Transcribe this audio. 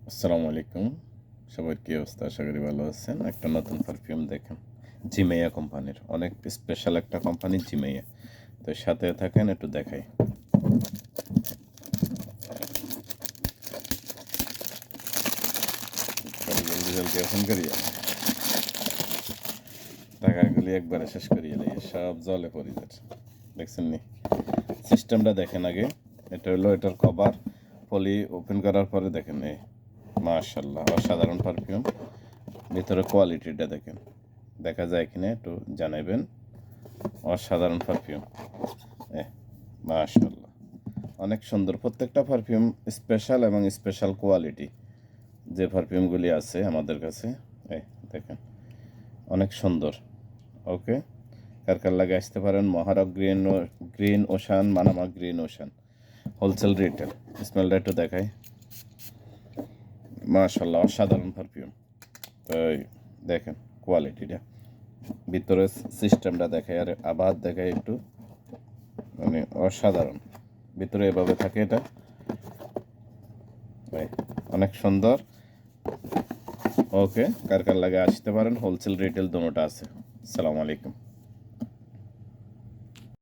আসসালামু আলাইকুম। সবার কি অবস্থা? আশা করি ভালো আছেন। একটা নতুন পারফিউম দেখেন, জিমেইয়া কোম্পানির, অনেক স্পেশাল একটা কোম্পানি জিমেইয়া। তো সাথে থাকেন, একটু দেখাই। জলদি জলদি ওপেন করিয়ে টাকাগুলি একবারে শেষ করিয়ে দিই, সব জলে পড়ে যাচ্ছে। দেখছেন নি? সিস্টেমটা দেখেন আগে। এটা হলো এটার কভার, পলি ওপেন করার পরে দেখেন এই, মাশাআল্লাহ, অসাধারণ পারফিউম। ভিতরে কোয়ালিটিটা দেখেন, দেখা যায় কিনা একটু জানাবেন। অসাধারণ পারফিউম, মাশাআল্লাহ, অনেক সুন্দর। প্রত্যেকটা পারফিউম স্পেশাল এবং স্পেশাল কোয়ালিটি। যে পারফিউমগুলি আছে আমাদের কাছে, দেখেন, অনেক সুন্দর। ওকে, কার কার লাগে আসতে পারেন। মহারক green ocean, Manama green ocean, wholesale retail. স্মেলটা একটু দেখাই, মাশাআল্লাহ, অসাধারণ পারফিউম। তো দেখেন কোয়ালিটিটা, ভিতরে সিস্টেমটা দেখাই, আর আবার দেখাই একটু, মানে অসাধারণ। ভিতরে এভাবে থাকে এটা, অনেক সুন্দর। ওকে, কার কার লাগে আসতে পারেন, হোলসেল রিটেল দুটোটা আছে। আসসালামু আলাইকুম।